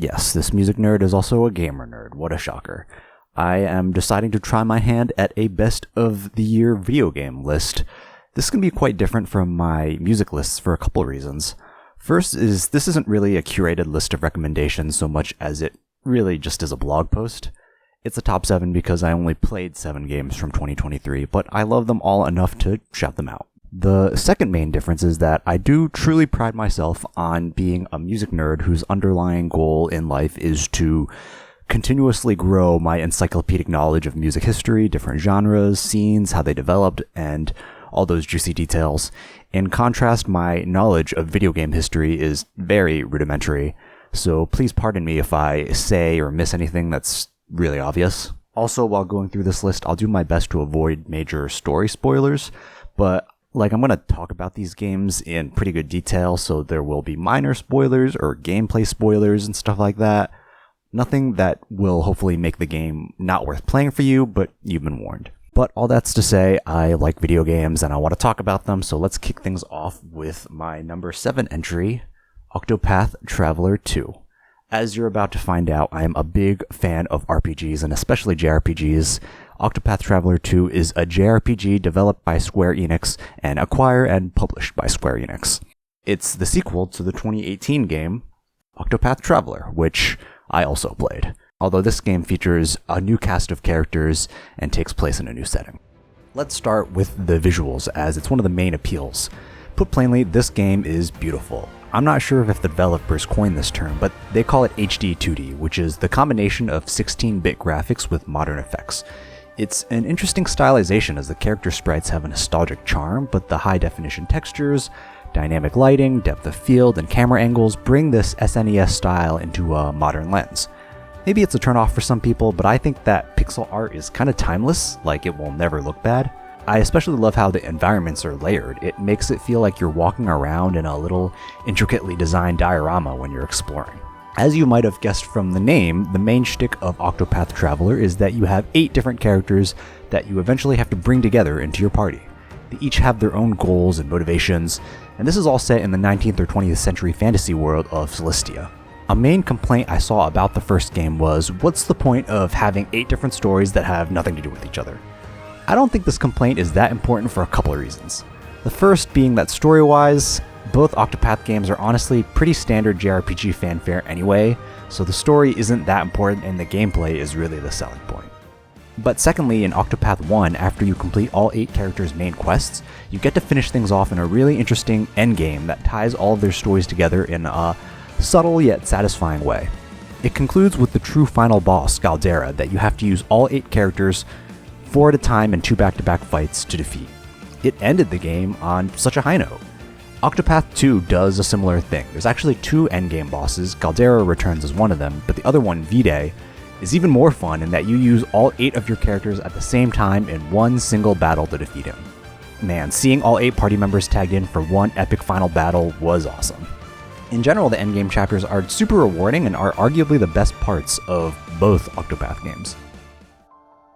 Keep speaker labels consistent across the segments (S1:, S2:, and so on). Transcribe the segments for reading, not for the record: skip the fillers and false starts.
S1: Yes, this music nerd is also a gamer nerd. What a shocker. I am deciding to try my hand at a best of the year video game list. This is going to be quite different from my music lists for a couple of reasons. First is this isn't really a curated list of recommendations so much as it really just is a blog post. It's a top 7 because I only played 7 games from 2023, but I love them all enough to shout them out. The second main difference is that I do truly pride myself on being a music nerd whose underlying goal in life is to continuously grow my encyclopedic knowledge of music history, different genres, scenes, how they developed, and all those juicy details. In contrast, my knowledge of video game history is very rudimentary, so please pardon me if I say or miss anything that's really obvious. Also, while going through this list, I'll do my best to avoid major story spoilers, but I'm going to talk about these games in pretty good detail, so there will be minor spoilers or gameplay spoilers and stuff like that. Nothing that will hopefully make the game not worth playing for you, but you've been warned. But all that's to say, I like video games and I want to talk about them, so let's kick things off with my number 7 entry, Octopath Traveler 2. As you're about to find out, I am a big fan of RPGs, and especially JRPGs. Octopath Traveler 2 is a JRPG developed by Square Enix and acquired and published by Square Enix. It's the sequel to the 2018 game, Octopath Traveler, which I also played, although this game features a new cast of characters and takes place in a new setting. Let's start with the visuals, as it's one of the main appeals. Put plainly, this game is beautiful. I'm not sure if the developers coined this term, but they call it HD 2D, which is the combination of 16-bit graphics with modern effects. It's an interesting stylization as the character sprites have a nostalgic charm, but the high-definition textures, dynamic lighting, depth of field, and camera angles bring this SNES style into a modern lens. Maybe it's a turnoff for some people, but I think that pixel art is kind of timeless, like it will never look bad. I especially love how the environments are layered. It makes it feel like you're walking around in a little intricately designed diorama when you're exploring. As you might have guessed from the name, the main shtick of Octopath Traveler is that you have 8 different characters that you eventually have to bring together into your party. They each have their own goals and motivations, and this is all set in the 19th or 20th century fantasy world of Celestia. A main complaint I saw about the first game was, what's the point of having 8 different stories that have nothing to do with each other? I don't think this complaint is that important for a couple of reasons. The first being that story-wise, both Octopath games are honestly pretty standard JRPG fanfare anyway, so the story isn't that important and the gameplay is really the selling point. But secondly, in Octopath 1, after you complete all 8 characters' main quests, you get to finish things off in a really interesting endgame that ties all of their stories together in a subtle yet satisfying way. It concludes with the true final boss, Galdera, that you have to use all 8 characters 4 at a time in 2 back-to-back fights to defeat. It ended the game on such a high note. Octopath 2 does a similar thing. There's actually 2 endgame bosses. Galdera returns as one of them, but the other one, Vide, is even more fun in that you use all 8 of your characters at the same time in one single battle to defeat him. Man, seeing all 8 party members tagged in for one epic final battle was awesome. In general, the endgame chapters are super rewarding and are arguably the best parts of both Octopath games.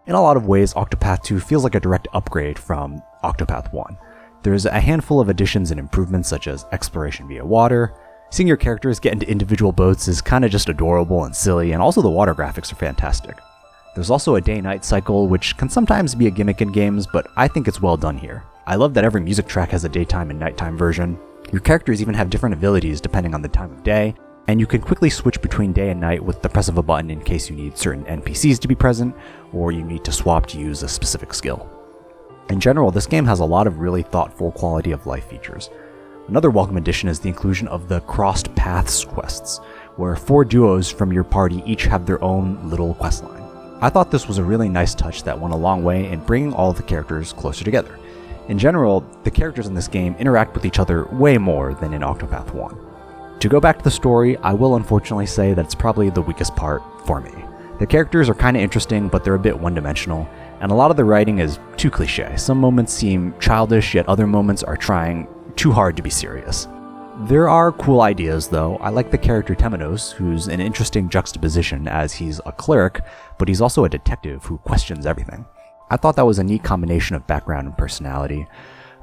S1: In a lot of ways, Octopath 2 feels like a direct upgrade from Octopath 1. There's a handful of additions and improvements such as exploration via water. Seeing your characters get into individual boats is kind of just adorable and silly, and also the water graphics are fantastic. There's also a day-night cycle, which can sometimes be a gimmick in games, but I think it's well done here. I love that every music track has a daytime and nighttime version. Your characters even have different abilities depending on the time of day, and you can quickly switch between day and night with the press of a button in case you need certain NPCs to be present, or you need to swap to use a specific skill. In general, this game has a lot of really thoughtful quality of life features. Another welcome addition is the inclusion of the Crossed Paths quests, where 4 duos from your party each have their own little questline. I thought this was a really nice touch that went a long way in bringing all of the characters closer together. In general, the characters in this game interact with each other way more than in Octopath 1. To go back to the story, I will unfortunately say that it's probably the weakest part for me. The characters are kind of interesting, but they're a bit one-dimensional, and a lot of the writing is too cliche. Some moments seem childish, yet other moments are trying too hard to be serious. There are cool ideas, though. I like the character Temenos, who's an interesting juxtaposition as he's a cleric, but he's also a detective who questions everything. I thought that was a neat combination of background and personality,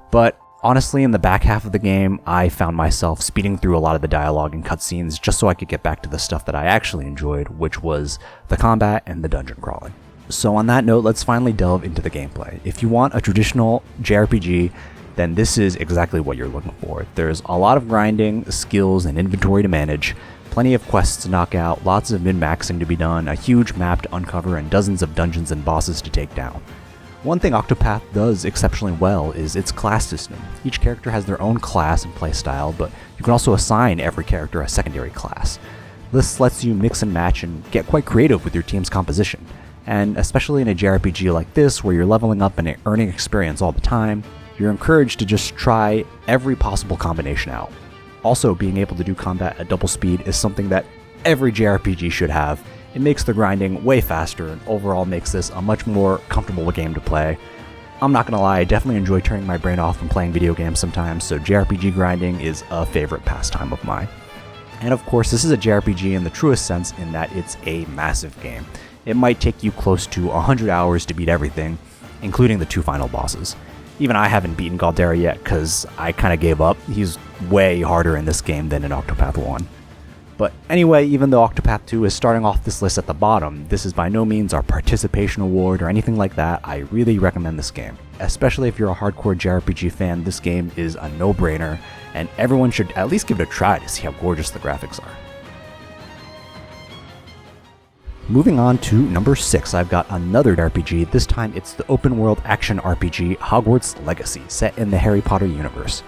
S1: but Honestly, in the back half of the game, I found myself speeding through a lot of the dialogue and cutscenes just so I could get back to the stuff that I actually enjoyed, which was the combat and the dungeon crawling. So on that note, let's finally delve into the gameplay. If you want a traditional JRPG, then this is exactly what you're looking for. There's a lot of grinding, skills, and inventory to manage, plenty of quests to knock out, lots of min-maxing to be done, a huge map to uncover, and dozens of dungeons and bosses to take down. One thing Octopath does exceptionally well is its class system. Each character has their own class and playstyle, but you can also assign every character a secondary class. This lets you mix and match and get quite creative with your team's composition. And especially in a JRPG like this, where you're leveling up and earning experience all the time, you're encouraged to just try every possible combination out. Also, being able to do combat at double speed is something that every JRPG should have. It makes the grinding way faster and overall makes this a much more comfortable game to play. I'm not gonna lie, I definitely enjoy turning my brain off when playing video games sometimes, so JRPG grinding is a favorite pastime of mine. And of course, this is a JRPG in the truest sense in that it's a massive game. It might take you close to 100 hours to beat everything, including the 2 final bosses. Even I haven't beaten Galdera yet because I kinda gave up. He's way harder in this game than in Octopath 1. But anyway, even though Octopath 2 is starting off this list at the bottom, this is by no means our participation award or anything like that. I really recommend this game. Especially if you're a hardcore JRPG fan, this game is a no-brainer, and everyone should at least give it a try to see how gorgeous the graphics are. Moving on to number 6, I've got another RPG. This time it's the open-world action RPG Hogwarts Legacy, set in the Harry Potter universe.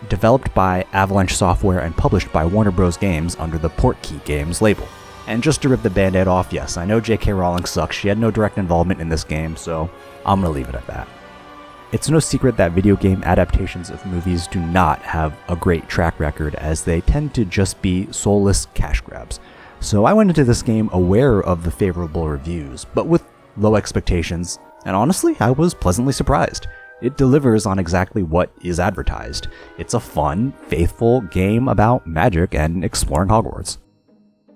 S1: Developed by Avalanche Software and published by Warner Bros. Games under the Portkey Games label. And just to rip the band-aid off, yes, I know J.K. Rowling sucks, she had no direct involvement in this game, so I'm gonna leave it at that. It's no secret that video game adaptations of movies do not have a great track record, as they tend to just be soulless cash grabs. So I went into this game aware of the favorable reviews, but with low expectations, and honestly, I was pleasantly surprised. It delivers on exactly what is advertised. It's a fun, faithful game about magic and exploring Hogwarts.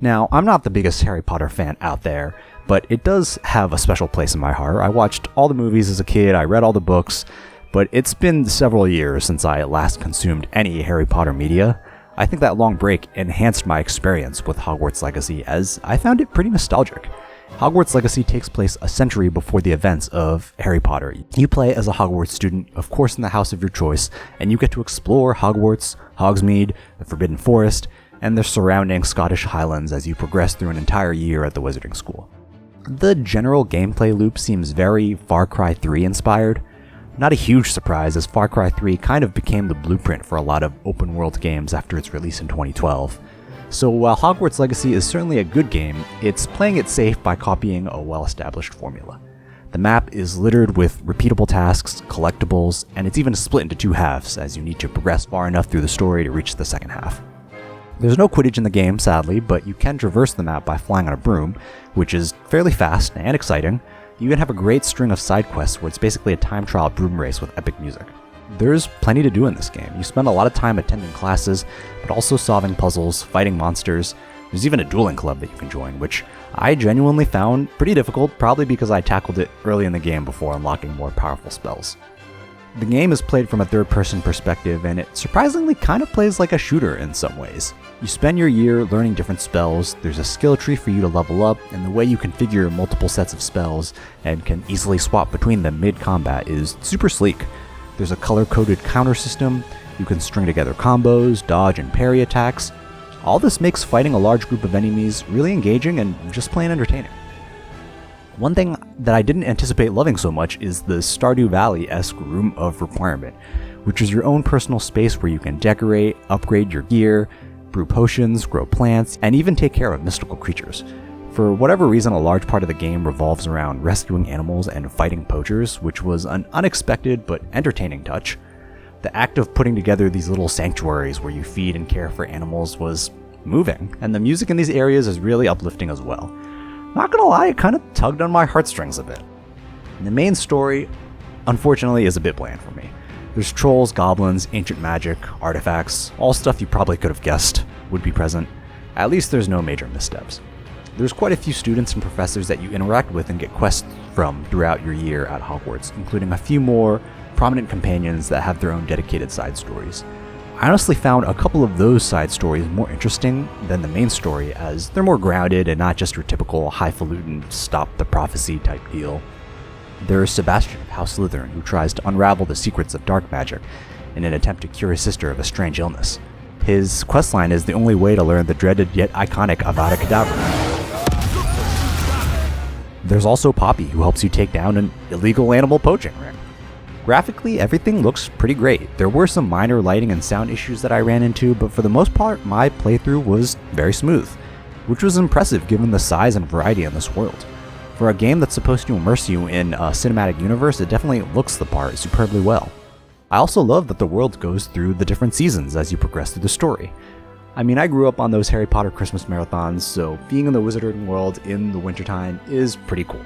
S1: Now, I'm not the biggest Harry Potter fan out there, but it does have a special place in my heart. I watched all the movies as a kid, I read all the books, but it's been several years since I last consumed any Harry Potter media. I think that long break enhanced my experience with Hogwarts Legacy, as I found it pretty nostalgic. Hogwarts Legacy takes place a century before the events of Harry Potter. You play as a Hogwarts student, of course in the house of your choice, and you get to explore Hogwarts, Hogsmeade, the Forbidden Forest, and the surrounding Scottish Highlands as you progress through an entire year at the Wizarding School. The general gameplay loop seems very Far Cry 3 inspired. Not a huge surprise, as Far Cry 3 kind of became the blueprint for a lot of open world games after its release in 2012. So while Hogwarts Legacy is certainly a good game, it's playing it safe by copying a well-established formula. The map is littered with repeatable tasks, collectibles, and it's even split into 2 halves, as you need to progress far enough through the story to reach the second half. There's no Quidditch in the game, sadly, but you can traverse the map by flying on a broom, which is fairly fast and exciting. You even have a great string of side quests where it's basically a time trial broom race with epic music. There's plenty to do in this game. You spend a lot of time attending classes, but also solving puzzles, fighting monsters. There's even a dueling club that you can join, which I genuinely found pretty difficult, probably because I tackled it early in the game before unlocking more powerful spells. The game is played from a third-person perspective, and it surprisingly kind of plays like a shooter in some ways. You spend your year learning different spells, there's a skill tree for you to level up, and the way you configure multiple sets of spells and can easily swap between them mid-combat is super sleek. There's a color-coded counter system, you can string together combos, dodge and parry attacks. All this makes fighting a large group of enemies really engaging and just plain entertaining. One thing that I didn't anticipate loving so much is the Stardew Valley-esque Room of Requirement, which is your own personal space where you can decorate, upgrade your gear, brew potions, grow plants, and even take care of mystical creatures. For whatever reason, a large part of the game revolves around rescuing animals and fighting poachers, which was an unexpected but entertaining touch. The act of putting together these little sanctuaries where you feed and care for animals was moving, and the music in these areas is really uplifting as well. Not gonna lie, it kind of tugged on my heartstrings a bit. And the main story, unfortunately, is a bit bland for me. There's trolls, goblins, ancient magic, artifacts, all stuff you probably could have guessed would be present. At least there's no major missteps. There's quite a few students and professors that you interact with and get quests from throughout your year at Hogwarts, including a few more prominent companions that have their own dedicated side stories. I honestly found a couple of those side stories more interesting than the main story, as they're more grounded and not just your typical highfalutin stop the prophecy type deal. There's Sebastian of House Slytherin, who tries to unravel the secrets of dark magic in an attempt to cure his sister of a strange illness. His questline is the only way to learn the dreaded yet iconic Avada Kedavra. There's also Poppy, who helps you take down an illegal animal poaching ring. Graphically, everything looks pretty great. There were some minor lighting and sound issues that I ran into, but for the most part, my playthrough was very smooth, which was impressive given the size and variety in this world. For a game that's supposed to immerse you in a cinematic universe, it definitely looks the part superbly well. I also love that the world goes through the different seasons as you progress through the story. I mean, I grew up on those Harry Potter Christmas marathons, so being in the Wizarding World in the wintertime is pretty cool.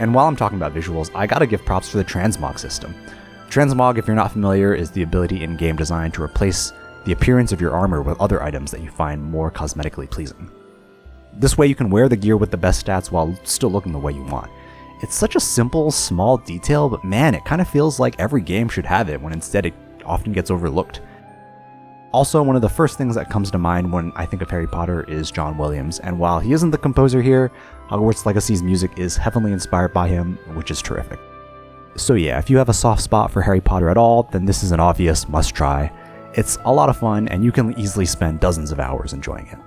S1: And while I'm talking about visuals, I gotta give props for the transmog system. Transmog, if you're not familiar, is the ability in game design to replace the appearance of your armor with other items that you find more cosmetically pleasing. This way you can wear the gear with the best stats while still looking the way you want. It's such a simple, small detail, but man, it kind of feels like every game should have it, when instead it often gets overlooked. Also, one of the first things that comes to mind when I think of Harry Potter is John Williams, and while he isn't the composer here, Hogwarts Legacy's music is heavily inspired by him, which is terrific. So yeah, if you have a soft spot for Harry Potter at all, then this is an obvious must-try. It's a lot of fun, and you can easily spend dozens of hours enjoying it.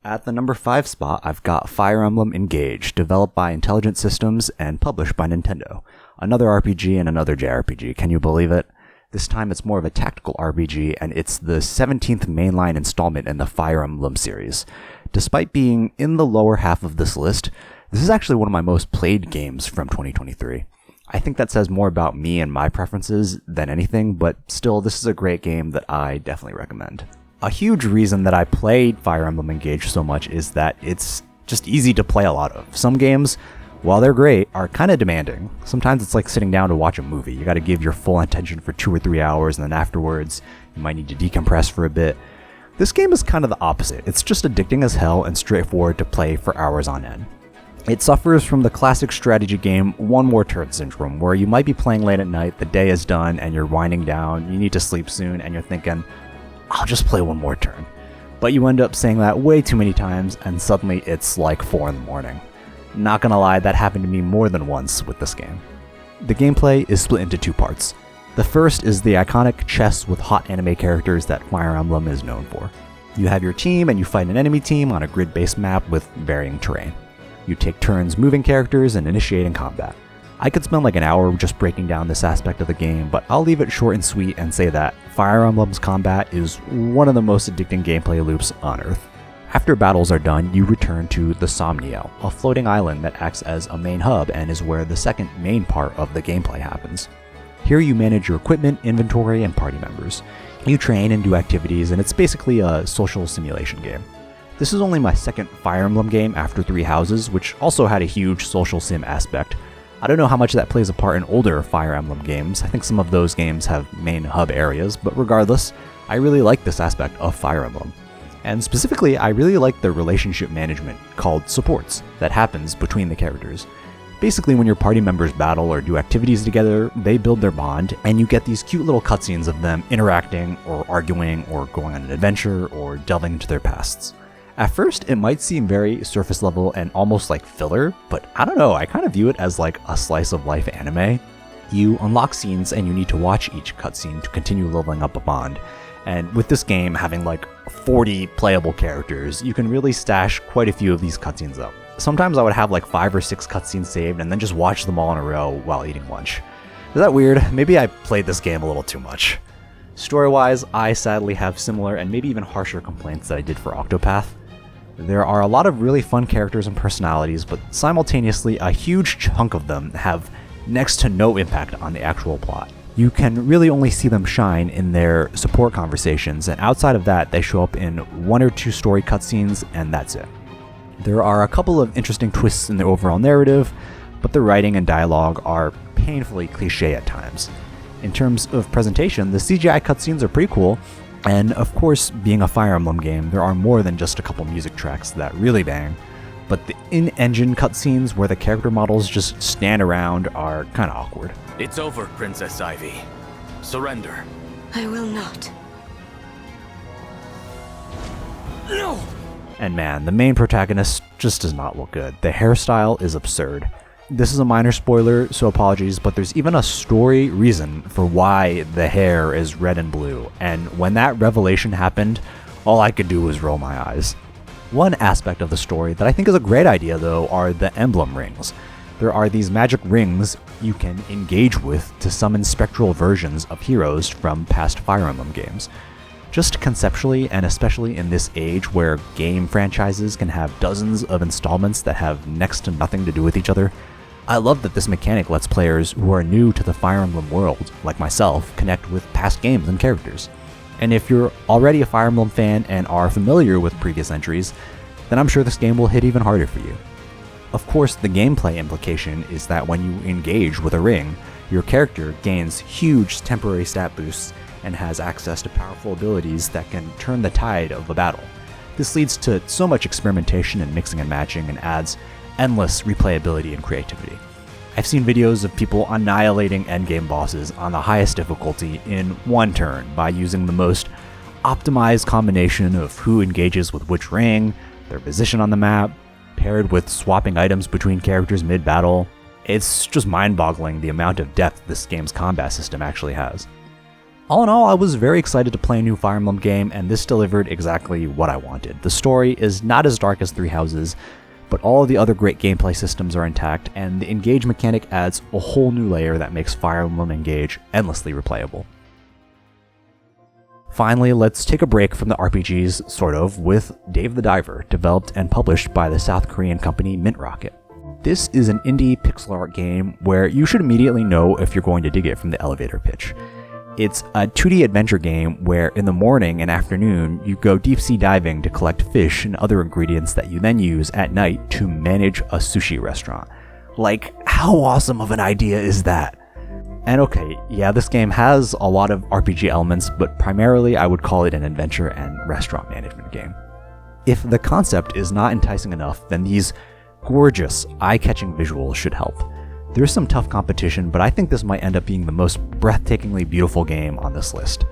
S1: At the number 5 spot, I've got Fire Emblem Engage, developed by Intelligent Systems and published by Nintendo. Another RPG and another JRPG, can you believe it? This time it's more of a tactical RPG, and it's the 17th mainline installment in the Fire Emblem series. Despite being in the lower half of this list, this is actually one of my most played games from 2023. I think that says more about me and my preferences than anything, but still, this is a great game that I definitely recommend. A huge reason that I played Fire Emblem Engage so much is that it's just easy to play a lot of. Some games, while they're great, are kind of demanding. Sometimes it's like sitting down to watch a movie. You gotta give your full attention for 2 or 3 hours, and then afterwards, you might need to decompress for a bit. This game is kind of the opposite. It's just addicting as hell and straightforward to play for hours on end. It suffers from the classic strategy game one more turn syndrome, where you might be playing late at night, the day is done, and you're winding down, you need to sleep soon, and you're thinking, I'll just play one more turn. But you end up saying that way too many times, and suddenly it's like 4 in the morning. Not gonna lie, that happened to me more than once with this game. The gameplay is split into 2 parts. The first is the iconic chess with hot anime characters that Fire Emblem is known for. You have your team and you fight an enemy team on a grid-based map with varying terrain. You take turns moving characters and initiating combat. I could spend like an hour just breaking down this aspect of the game, but I'll leave it short and sweet and say that Fire Emblem's combat is one of the most addicting gameplay loops on Earth. After battles are done, you return to the Somniel, a floating island that acts as a main hub and is where the second main part of the gameplay happens. Here you manage your equipment, inventory, and party members. You train and do activities, and it's basically a social simulation game. This is only my second Fire Emblem game after Three Houses, which also had a huge social sim aspect. I don't know how much that plays a part in older Fire Emblem games. I think some of those games have main hub areas, but regardless, I really like this aspect of Fire Emblem. And specifically, I really like the relationship management called supports that happens between the characters. Basically, when your party members battle or do activities together, they build their bond, and you get these cute little cutscenes of them interacting or arguing or going on an adventure or delving into their pasts. At first, it might seem very surface level and almost like filler, but I don't know, I kind of view it as like a slice of life anime. You unlock scenes and you need to watch each cutscene to continue leveling up a bond. And with this game having like 40 playable characters, you can really stash quite a few of these cutscenes up. Sometimes I would have like 5 or 6 cutscenes saved and then just watch them all in a row while eating lunch. Is that weird? Maybe I played this game a little too much. Story-wise, I sadly have similar and maybe even harsher complaints that I did for Octopath. There are a lot of really fun characters and personalities, but simultaneously a huge chunk of them have next to no impact on the actual plot. You can really only see them shine in their support conversations, and outside of that, they show up in 1 or 2 story cutscenes, and that's it. There are a couple of interesting twists in the overall narrative, but the writing and dialogue are painfully cliche at times. In terms of presentation, the CGI cutscenes are pretty cool, and of course, being a Fire Emblem game, there are more than just a couple music tracks that really bang. but the in-engine cutscenes where the character models just stand around are kinda awkward.
S2: It's over, Princess Ivy. Surrender.
S3: I will not.
S2: No!
S1: And man, the main protagonist just does not look good. The hairstyle is absurd. This is a minor spoiler, so apologies, but there's even a story reason for why the hair is red and blue, and when that revelation happened, all I could do was roll my eyes. One aspect of the story that I think is a great idea, though, are the emblem rings. There are these magic rings you can engage with to summon spectral versions of heroes from past Fire Emblem games. Just conceptually, and especially in this age where game franchises can have dozens of installments that have next to nothing to do with each other, I love that this mechanic lets players who are new to the Fire Emblem world, like myself, connect with past games and characters. And if you're already a Fire Emblem fan and are familiar with previous entries, then I'm sure this game will hit even harder for you. Of course, the gameplay implication is that when you engage with a ring, your character gains huge temporary stat boosts and has access to powerful abilities that can turn the tide of a battle. This leads to so much experimentation and mixing and matching and adds endless replayability and creativity. I've seen videos of people annihilating endgame bosses on the highest difficulty in one turn by using the most optimized combination of who engages with which ring, their position on the map, paired with swapping items between characters mid-battle. It's just mind-boggling the amount of depth this game's combat system actually has. All in all, I was very excited to play a new Fire Emblem game, and this delivered exactly what I wanted. The story is not as dark as Three Houses, but all of the other great gameplay systems are intact, and the Engage mechanic adds a whole new layer that makes Fire Emblem Engage endlessly replayable. Finally, let's take a break from the RPGs, sort of, with Dave the Diver, developed and published by the South Korean company Mint Rocket. This is an indie pixel art game where you should immediately know if you're going to dig it from the elevator pitch. It's a 2D adventure game where in the morning and afternoon you go deep sea diving to collect fish and other ingredients that you then use at night to manage a sushi restaurant. Like, how awesome of an idea is that? And okay, yeah, this game has a lot of RPG elements, but primarily I would call it an adventure and restaurant management game. If the concept is not enticing enough, then these gorgeous, eye-catching visuals should help. There's some tough competition, but I think this might end up being the most breathtakingly beautiful game on this list.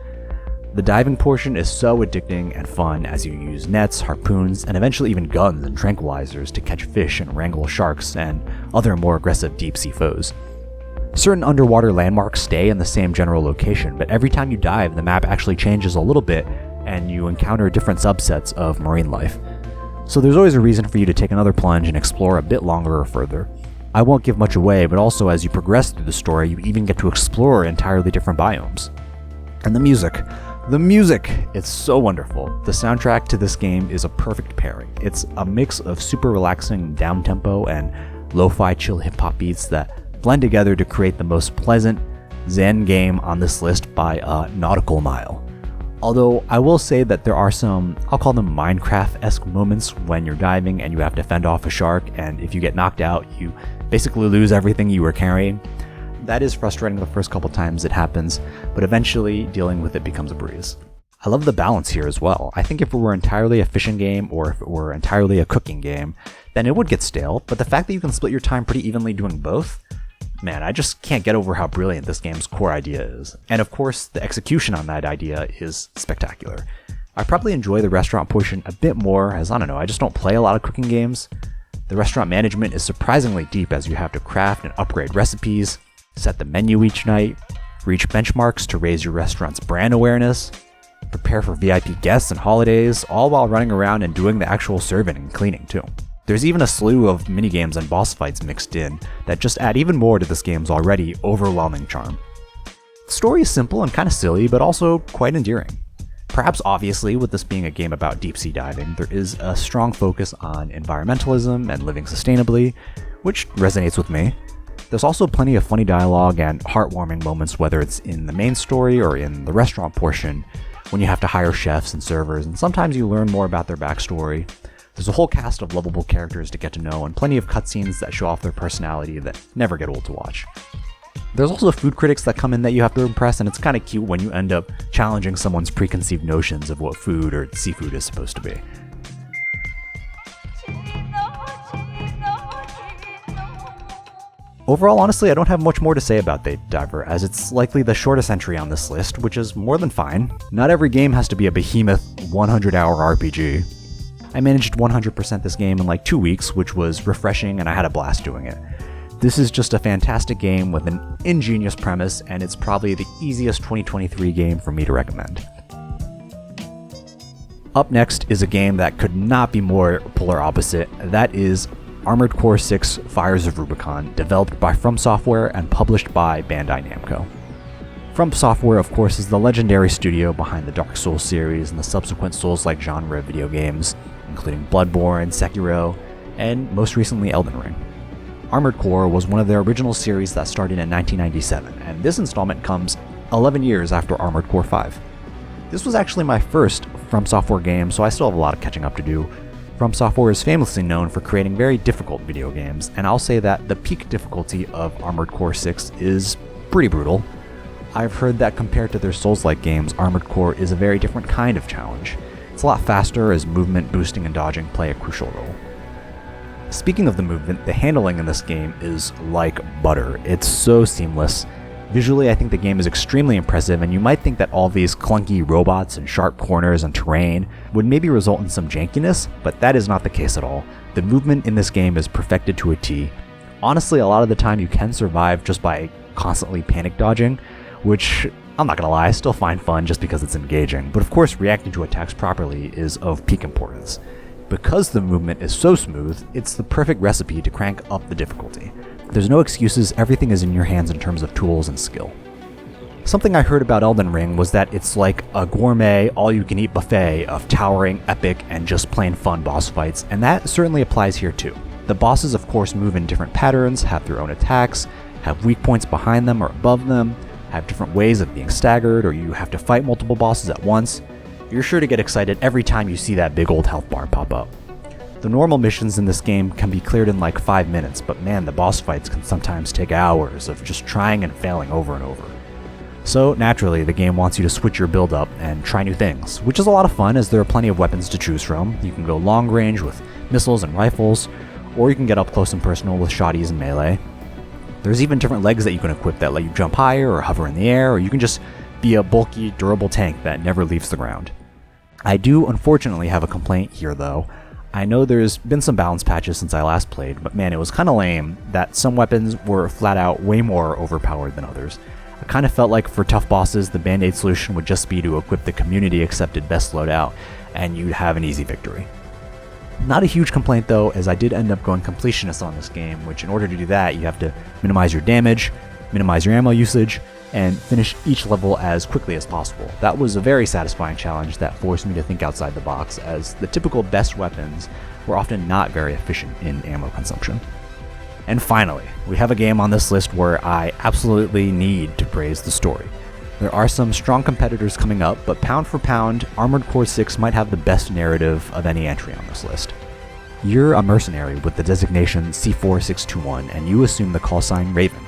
S1: The diving portion is so addicting and fun as you use nets, harpoons, and eventually even guns and tranquilizers to catch fish and wrangle sharks and other more aggressive deep-sea foes. Certain underwater landmarks stay in the same general location, but every time you dive, the map actually changes a little bit and you encounter different subsets of marine life. So there's always a reason for you to take another plunge and explore a bit longer or further. I won't give much away, but also as you progress through the story, you even get to explore entirely different biomes. And the music, it's so wonderful. The soundtrack to this game is a perfect pairing. It's a mix of super relaxing down-tempo and lo-fi chill hip-hop beats that blend together to create the most pleasant, zen game on this list by a nautical mile. Although I will say that there are some, I'll call them Minecraft-esque moments when you're diving and you have to fend off a shark, and if you get knocked out, you basically lose everything you were carrying. That is frustrating the first couple times it happens, but eventually dealing with it becomes a breeze. I love the balance here as well. I think if it were entirely a fishing game or if it were entirely a cooking game, then it would get stale, but the fact that you can split your time pretty evenly doing both, man, I just can't get over how brilliant this game's core idea is. And of course, the execution on that idea is spectacular. I probably enjoy the restaurant portion a bit more, as I don't know, I just don't play a lot of cooking games. The restaurant management is surprisingly deep as you have to craft and upgrade recipes, set the menu each night, reach benchmarks to raise your restaurant's brand awareness, prepare for VIP guests and holidays, all while running around and doing the actual serving and cleaning too. There's even a slew of minigames and boss fights mixed in that just add even more to this game's already overwhelming charm. The story is simple and kind of silly, but also quite endearing. Perhaps obviously, with this being a game about deep sea diving, there is a strong focus on environmentalism and living sustainably, which resonates with me. There's also plenty of funny dialogue and heartwarming moments, whether it's in the main story or in the restaurant portion, when you have to hire chefs and servers, and sometimes you learn more about their backstory. There's a whole cast of lovable characters to get to know, and plenty of cutscenes that show off their personality that never get old to watch. There's also food critics that come in that you have to impress, and it's kind of cute when you end up challenging someone's preconceived notions of what food or seafood is supposed to be. Overall, honestly, I don't have much more to say about Dave the Diver, as it's likely the shortest entry on this list, which is more than fine. Not every game has to be a behemoth 100-hour RPG. I managed 100% this game in like 2 weeks, which was refreshing, and I had a blast doing it. This is just a fantastic game with an ingenious premise, and it's probably the easiest 2023 game for me to recommend. Up next is a game that could not be more polar opposite. That is Armored Core 6 Fires of Rubicon, developed by From Software and published by Bandai Namco. From Software, of course, is the legendary studio behind the Dark Souls series and the subsequent Souls-like genre of video games, including Bloodborne, Sekiro, and most recently Elden Ring. Armored Core was one of their original series that started in 1997, and this installment comes 11 years after Armored Core 5. This was actually my first From Software game, so I still have a lot of catching up to do. From Software is famously known for creating very difficult video games, and I'll say that the peak difficulty of Armored Core 6 is pretty brutal. I've heard that compared to their Souls-like games, Armored Core is a very different kind of challenge. It's a lot faster as movement, boosting, and dodging play a crucial role. Speaking of the movement, the handling in this game is like butter. It's so seamless. Visually, I think the game is extremely impressive, and you might think that all these clunky robots and sharp corners and terrain would maybe result in some jankiness, but that is not the case at all. The movement in this game is perfected to a T. Honestly, a lot of the time you can survive just by constantly panic dodging, which, I'm not gonna lie, I still find fun just because it's engaging, but of course reacting to attacks properly is of peak importance. Because the movement is so smooth, it's the perfect recipe to crank up the difficulty. There's no excuses, everything is in your hands in terms of tools and skill. Something I heard about Elden Ring was that it's like a gourmet, all-you-can-eat buffet of towering, epic, and just plain fun boss fights, and that certainly applies here too. The bosses of course move in different patterns, have their own attacks, have weak points behind them or above them, have different ways of being staggered, or you have to fight multiple bosses at once. You're sure to get excited every time you see that big old health bar pop up. The normal missions in this game can be cleared in like 5 minutes, but man, the boss fights can sometimes take hours of just trying and failing over and over. So naturally, the game wants you to switch your build up and try new things, which is a lot of fun as there are plenty of weapons to choose from. You can go long range with missiles and rifles, or you can get up close and personal with shotties and melee. There's even different legs that you can equip that let you jump higher or hover in the air, or you can just be a bulky, durable tank that never leaves the ground. I do unfortunately have a complaint here though. I know there's been some balance patches since I last played, but man, it was kinda lame that some weapons were flat out way more overpowered than others. I kinda felt like for tough bosses, the band-aid solution would just be to equip the community-accepted best loadout, and you'd have an easy victory. Not a huge complaint though, as I did end up going completionist on this game, which in order to do that, you have to minimize your damage, minimize your ammo usage, and finish each level as quickly as possible. That was a very satisfying challenge that forced me to think outside the box, as the typical best weapons were often not very efficient in ammo consumption. And finally, we have a game on this list where I absolutely need to praise the story. There are some strong competitors coming up, but pound for pound, Armored Core 6 might have the best narrative of any entry on this list. You're a mercenary with the designation C4621, and you assume the call sign Raven.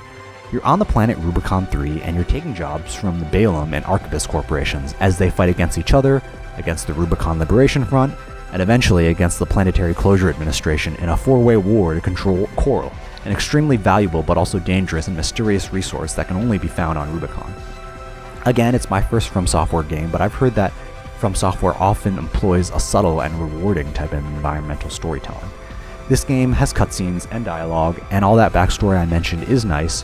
S1: You're on the planet Rubicon 3, and you're taking jobs from the Balaam and Arquebus corporations as they fight against each other, against the Rubicon Liberation Front, and eventually against the Planetary Closure Administration in a four-way war to control Coral, an extremely valuable but also dangerous and mysterious resource that can only be found on Rubicon. Again, it's my first From Software game, but I've heard that From Software often employs a subtle and rewarding type of environmental storytelling. This game has cutscenes and dialogue, and all that backstory I mentioned is nice,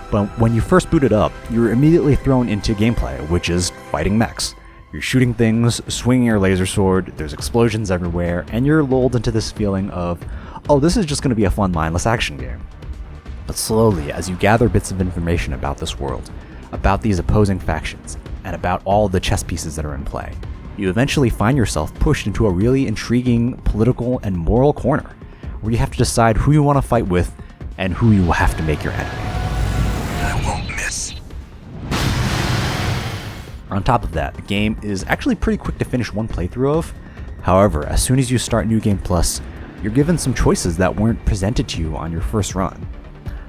S1: but when you first boot it up, you're immediately thrown into gameplay, which is fighting mechs. You're shooting things, swinging your laser sword, there's explosions everywhere, and you're lulled into this feeling of, oh, this is just going to be a fun mindless action game. But slowly, as you gather bits of information about this world, about these opposing factions, and about all the chess pieces that are in play, you eventually find yourself pushed into a really intriguing political and moral corner, where you have to decide who you want to fight with and who you will have to make your enemy.
S2: I won't miss.
S1: On top of that, the game is actually pretty quick to finish one playthrough of. However, as soon as you start New Game Plus, you're given some choices that weren't presented to you on your first run.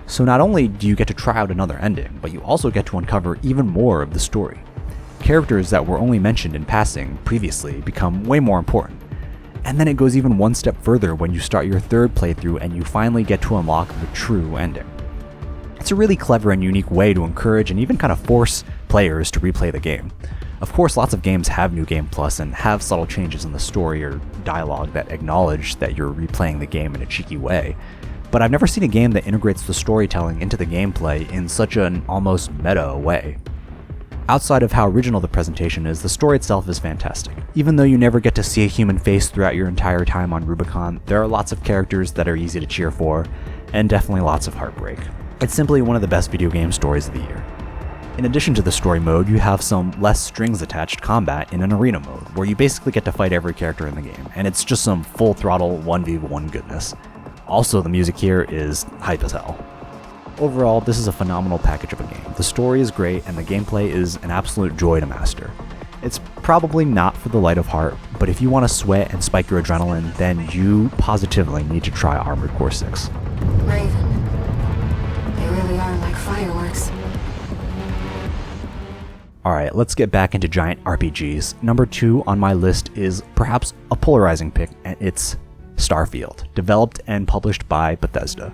S1: So not only do you get to try out another ending, but you also get to uncover even more of the story. Characters that were only mentioned in passing previously become way more important. And then it goes even one step further when you start your third playthrough and you finally get to unlock the true ending. It's a really clever and unique way to encourage and even kind of force players to replay the game. Of course, lots of games have New Game Plus and have subtle changes in the story or dialogue that acknowledge that you're replaying the game in a cheeky way, but I've never seen a game that integrates the storytelling into the gameplay in such an almost meta way. Outside of how original the presentation is, the story itself is fantastic. Even though you never get to see a human face throughout your entire time on Rubicon, there are lots of characters that are easy to cheer for, and definitely lots of heartbreak. It's simply one of the best video game stories of the year. In addition to the story mode, you have some less strings-attached combat in an arena mode, where you basically get to fight every character in the game, and it's just some full-throttle 1v1 goodness. Also, the music here is hype as hell. Overall, this is a phenomenal package of a game. The story is great, and the gameplay is an absolute joy to master. It's probably not for the light of heart, but if you want to sweat and spike your adrenaline, then you positively need to try Armored Core 6.
S3: Raven, they really are like fireworks.
S1: Alright, let's get back into giant RPGs. Number 2 on my list is perhaps a polarizing pick, and it's Starfield, developed and published by Bethesda.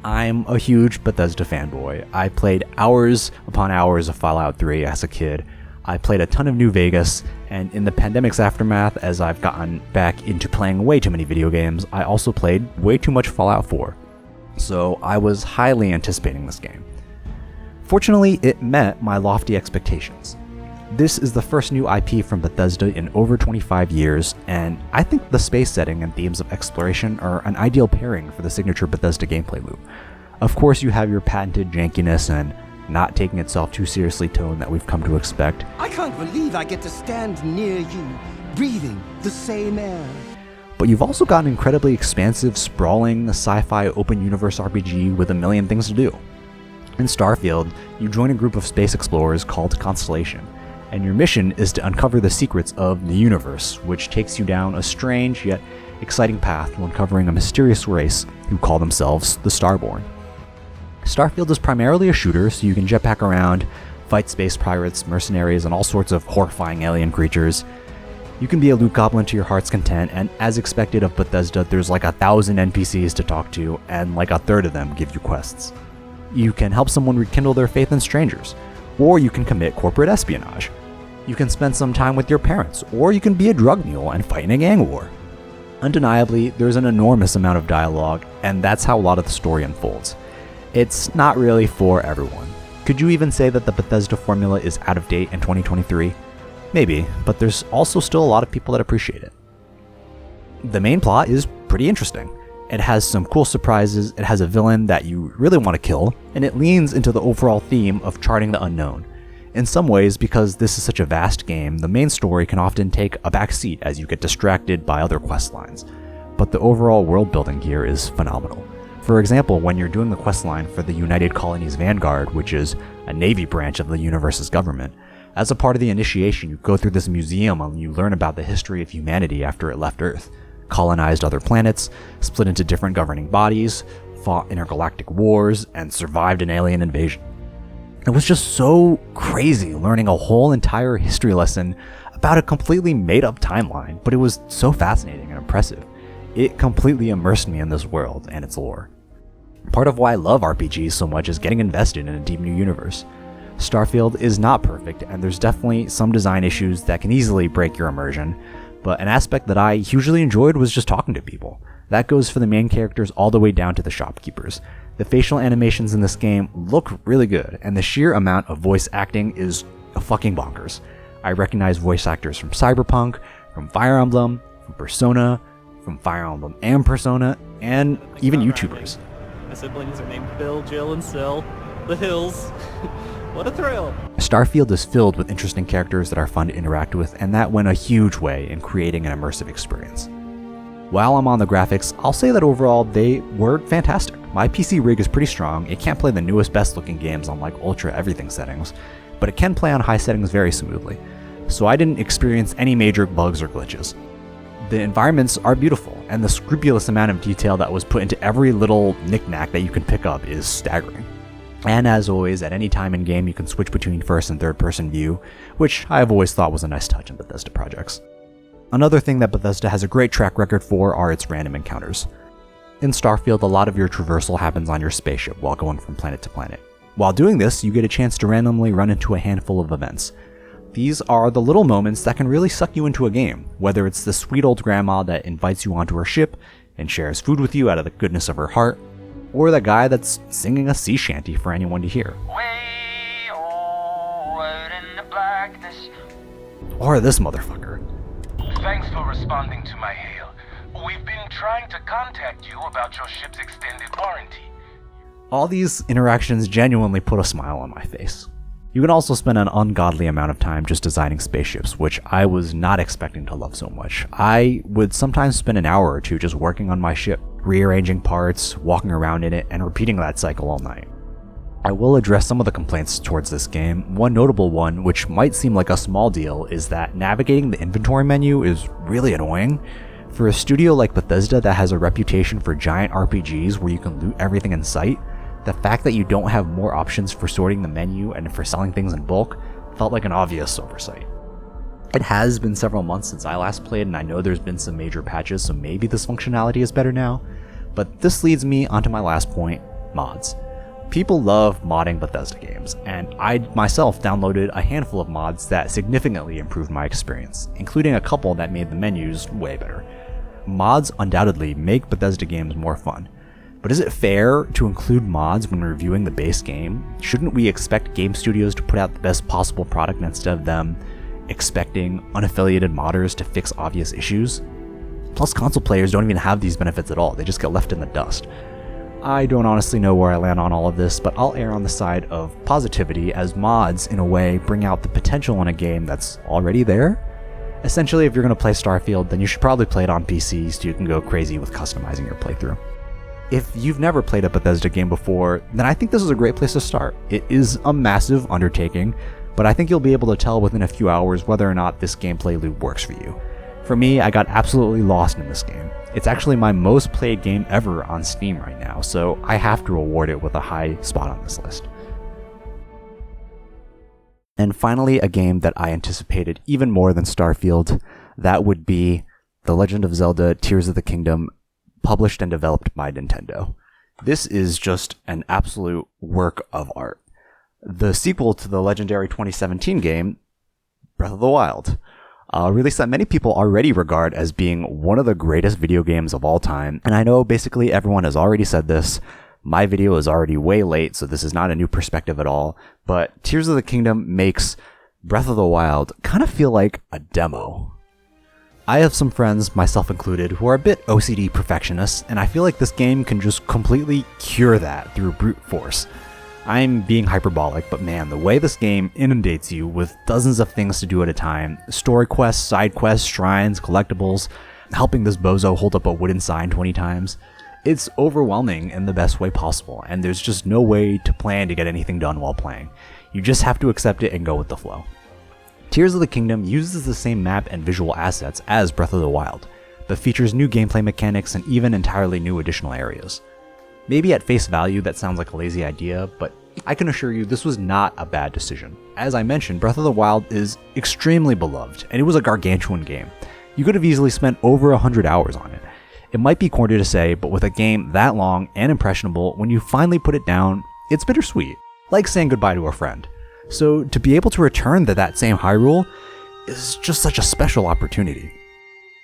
S1: I'm a huge Bethesda fanboy. I played hours upon hours of Fallout 3 as a kid. I played a ton of New Vegas, and in the pandemic's aftermath, as I've gotten back into playing way too many video games, I also played way too much Fallout 4. So I was highly anticipating this game. Fortunately, it met my lofty expectations. This is the first new IP from Bethesda in over 25 years, and I think the space setting and themes of exploration are an ideal pairing for the signature Bethesda gameplay loop. Of course, you have your patented jankiness and not taking itself too seriously tone that we've come to expect.
S4: I can't believe I get to stand near you, breathing the same air.
S1: But you've also got an incredibly expansive, sprawling, sci-fi open universe RPG with a million things to do. In Starfield, you join a group of space explorers called Constellation, and your mission is to uncover the secrets of the universe, which takes you down a strange yet exciting path to uncovering a mysterious race who call themselves the Starborn. Starfield is primarily a shooter, so you can jetpack around, fight space pirates, mercenaries, and all sorts of horrifying alien creatures. You can be a loot goblin to your heart's content, and as expected of Bethesda, there's like 1,000 NPCs to talk to, and like a third of them give you quests. You can help someone rekindle their faith in strangers, or you can commit corporate espionage. You can spend some time with your parents, or you can be a drug mule and fight in a gang war. Undeniably, there's an enormous amount of dialogue, and that's how a lot of the story unfolds. It's not really for everyone. Could you even say that the Bethesda formula is out of date in 2023? Maybe, but there's also still a lot of people that appreciate it. The main plot is pretty interesting. It has some cool surprises, it has a villain that you really want to kill, and it leans into the overall theme of charting the unknown. In some ways, because this is such a vast game, the main story can often take a back seat as you get distracted by other quest lines. But the overall world building here is phenomenal. For example, when you're doing the quest line for the United Colonies Vanguard, which is a navy branch of the universe's government, as a part of the initiation, you go through this museum and you learn about the history of humanity after it left Earth, colonized other planets, split into different governing bodies, fought intergalactic wars, and survived an alien invasion. It was just so crazy learning a whole entire history lesson about a completely made-up timeline, but it was so fascinating and impressive. It completely immersed me in this world and its lore. Part of why I love RPGs so much is getting invested in a deep new universe. Starfield is not perfect, and there's definitely some design issues that can easily break your immersion, but an aspect that I hugely enjoyed was just talking to people. That goes for the main characters all the way down to the shopkeepers. The facial animations in this game look really good, and the sheer amount of voice acting is fucking bonkers. I recognize voice actors from Cyberpunk, from Fire Emblem, from Persona, from Fire Emblem and Persona, and even YouTubers.
S5: My siblings are named Bill, Jill, and Sil. The Hills. What a thrill!
S1: Starfield is filled with interesting characters that are fun to interact with, and that went a huge way in creating an immersive experience. While I'm on the graphics, I'll say that overall they were fantastic. My PC rig is pretty strong, it can't play the newest best looking games on like ultra everything settings, but it can play on high settings very smoothly, so I didn't experience any major bugs or glitches. The environments are beautiful, and the scrupulous amount of detail that was put into every little knickknack that you can pick up is staggering. And as always, at any time in game you can switch between first and third person view, which I have always thought was a nice touch in Bethesda projects. Another thing that Bethesda has a great track record for are its random encounters. In Starfield, a lot of your traversal happens on your spaceship while going from planet to planet. While doing this, you get a chance to randomly run into a handful of events. These are the little moments that can really suck you into a game, whether it's the sweet old grandma that invites you onto her ship and shares food with you out of the goodness of her heart, or the guy that's singing a sea shanty for anyone to hear.
S6: Way out in the blackness.
S1: Or this motherfucker.
S6: Thanks for responding to my hail. We've been trying to contact you about your ship's extended warranty.
S1: All these interactions genuinely put a smile on my face. You can also spend an ungodly amount of time just designing spaceships, which I was not expecting to love so much. I would sometimes spend an hour or two just working on my ship, rearranging parts, walking around in it, and repeating that cycle all night. I will address some of the complaints towards this game. One notable one, which might seem like a small deal, is that navigating the inventory menu is really annoying. For a studio like Bethesda that has a reputation for giant RPGs where you can loot everything in sight, the fact that you don't have more options for sorting the menu and for selling things in bulk felt like an obvious oversight. It has been several months since I last played, and I know there's been some major patches, so maybe this functionality is better now, but this leads me onto my last point, mods. People love modding Bethesda games, and I myself downloaded a handful of mods that significantly improved my experience, including a couple that made the menus way better. Mods undoubtedly make Bethesda games more fun. But is it fair to include mods when reviewing the base game? Shouldn't we expect game studios to put out the best possible product instead of them expecting unaffiliated modders to fix obvious issues? Plus, console players don't even have these benefits at all, they just get left in the dust. I don't honestly know where I land on all of this, but I'll err on the side of positivity, as mods, in a way, bring out the potential in a game that's already there. Essentially, if you're going to play Starfield, then you should probably play it on PC so you can go crazy with customizing your playthrough. If you've never played a Bethesda game before, then I think this is a great place to start. It is a massive undertaking, but I think you'll be able to tell within a few hours whether or not this gameplay loop works for you. For me, I got absolutely lost in this game. It's actually my most played game ever on Steam right now, so I have to award it with a high spot on this list. And finally, a game that I anticipated even more than Starfield, that would be The Legend of Zelda Tears of the Kingdom, published and developed by Nintendo. This is just an absolute work of art. The sequel to the legendary 2017 game, Breath of the Wild, a release that many people already regard as being one of the greatest video games of all time. And I know basically everyone has already said this. My video is already way late, so this is not a new perspective at all. But Tears of the Kingdom makes Breath of the Wild kind of feel like a demo. I have some friends, myself included, who are a bit OCD perfectionists, and I feel like this game can just completely cure that through brute force. I'm being hyperbolic, but man, the way this game inundates you with dozens of things to do at a time, story quests, side quests, shrines, collectibles, helping this bozo hold up a wooden sign 20 times, it's overwhelming in the best way possible, and there's just no way to plan to get anything done while playing. You just have to accept it and go with the flow. Tears of the Kingdom uses the same map and visual assets as Breath of the Wild, but features new gameplay mechanics and even entirely new additional areas. Maybe at face value that sounds like a lazy idea, but I can assure you this was not a bad decision. As I mentioned, Breath of the Wild is extremely beloved, and it was a gargantuan game. You could have easily spent over 100 hours on it. It might be corny to say, but with a game that long and impressionable, when you finally put it down, it's bittersweet, like saying goodbye to a friend. So to be able to return to that same Hyrule is just such a special opportunity.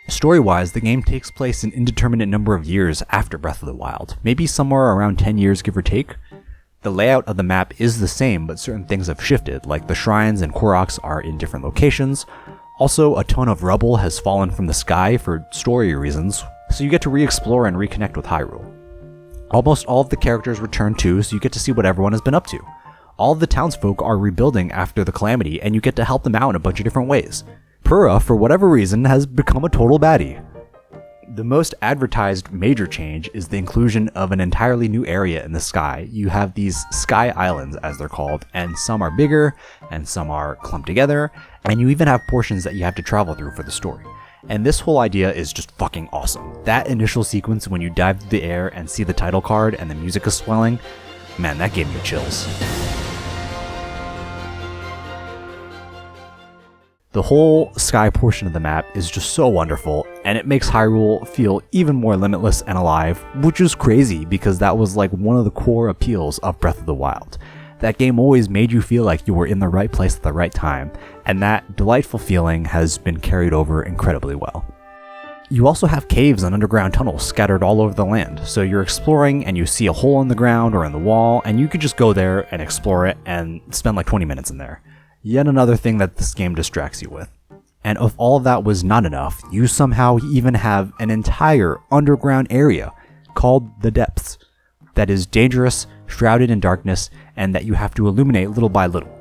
S1: Story-wise, the game takes place an indeterminate number of years after Breath of the Wild, maybe somewhere around 10 years give or take. The layout of the map is the same, but certain things have shifted, like the shrines and Koroks are in different locations. Also, a ton of rubble has fallen from the sky for story reasons, so you get to re-explore and reconnect with Hyrule. Almost all of the characters return too, so you get to see what everyone has been up to. All of the townsfolk are rebuilding after the calamity, and you get to help them out in a bunch of different ways. Purah, for whatever reason, has become a total baddie. The most advertised major change is the inclusion of an entirely new area in the sky. You have these sky islands, as they're called, and some are bigger, and some are clumped together, and you even have portions that you have to travel through for the story. And this whole idea is just fucking awesome. That initial sequence when you dive through the air and see the title card and the music is swelling, man, that gave me chills. The whole sky portion of the map is just so wonderful, and it makes Hyrule feel even more limitless and alive, which is crazy because that was like one of the core appeals of Breath of the Wild. That game always made you feel like you were in the right place at the right time, and that delightful feeling has been carried over incredibly well. You also have caves and underground tunnels scattered all over the land, so you're exploring and you see a hole in the ground or in the wall, and you could just go there and explore it and spend like 20 minutes in there. Yet another thing that this game distracts you with. And if all of that was not enough, you somehow even have an entire underground area called the Depths that is dangerous, shrouded in darkness, and that you have to illuminate little by little.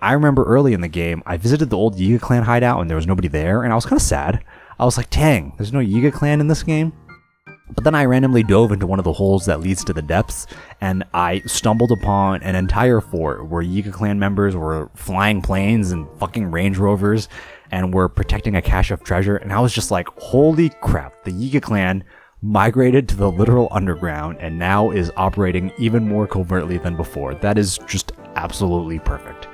S1: I remember early in the game, I visited the old Yiga clan hideout and there was nobody there, and I was kind of sad. I was like, dang, there's no Yiga clan in this game? But then I randomly dove into one of the holes that leads to the Depths, and I stumbled upon an entire fort where Yiga clan members were flying planes and fucking Range Rovers and were protecting a cache of treasure, and I was just like, holy crap, the Yiga clan migrated to the literal underground and now is operating even more covertly than before. That is just absolutely perfect.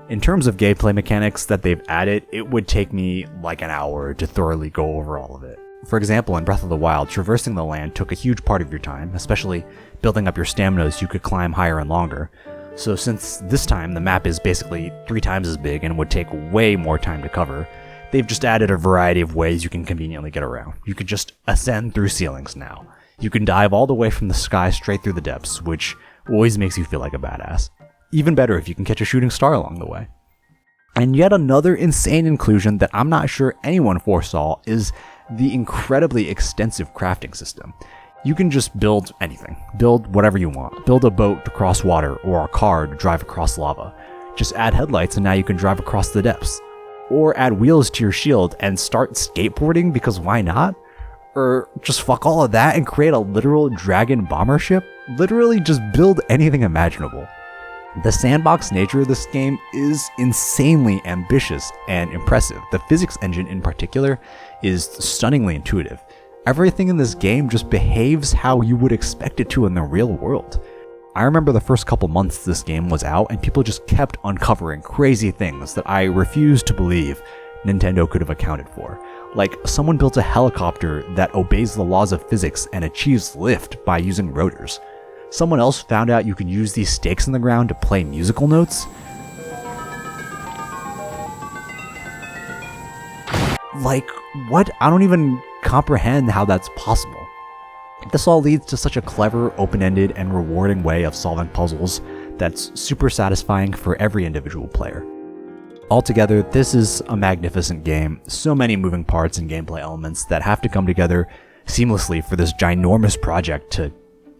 S1: In terms of gameplay mechanics that they've added, it would take me like an hour to thoroughly go over all of it. For example, in Breath of the Wild, traversing the land took a huge part of your time, especially building up your stamina so you could climb higher and longer. So since this time the map is basically 3 times as big and would take way more time to cover, they've just added a variety of ways you can conveniently get around. You could just ascend through ceilings now. You can dive all the way from the sky straight through the depths, which always makes you feel like a badass. Even better if you can catch a shooting star along the way. And yet another insane inclusion that I'm not sure anyone foresaw is the incredibly extensive crafting system. You can just build anything. Build whatever you want. Build a boat to cross water or a car to drive across lava. Just add headlights and now you can drive across the depths. Or add wheels to your shield and start skateboarding because why not? Or just fuck all of that and create a literal dragon bomber ship? Literally just build anything imaginable. The sandbox nature of this game is insanely ambitious and impressive. The physics engine in particular is stunningly intuitive. Everything in this game just behaves how you would expect it to in the real world. I remember the first couple months this game was out and people just kept uncovering crazy things that I refused to believe Nintendo could have accounted for. Like, someone built a helicopter that obeys the laws of physics and achieves lift by using rotors. Someone else found out you could use these stakes in the ground to play musical notes. Like, what? I don't even comprehend how that's possible. This all leads to such a clever, open-ended, and rewarding way of solving puzzles that's super satisfying for every individual player. Altogether, this is a magnificent game. So many moving parts and gameplay elements that have to come together seamlessly for this ginormous project to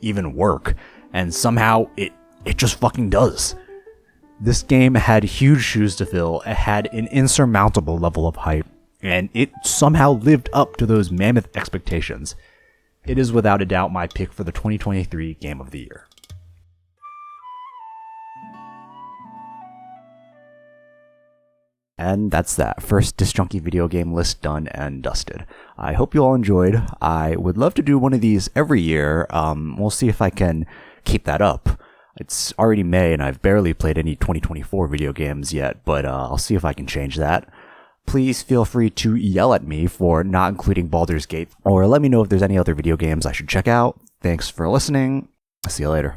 S1: even work, and somehow it just fucking does. This game had huge shoes to fill, it had an insurmountable level of hype, and it somehow lived up to those mammoth expectations. It is without a doubt my pick for the 2023 Game of the Year. And that's that. First Disc Junkie video game list done and dusted. I hope you all enjoyed. I would love to do one of these every year. We'll see if I can keep that up. It's already May and I've barely played any 2024 video games yet, but I'll see if I can change that. Please feel free to yell at me for not including Baldur's Gate, or let me know if there's any other video games I should check out. Thanks for listening. See you later.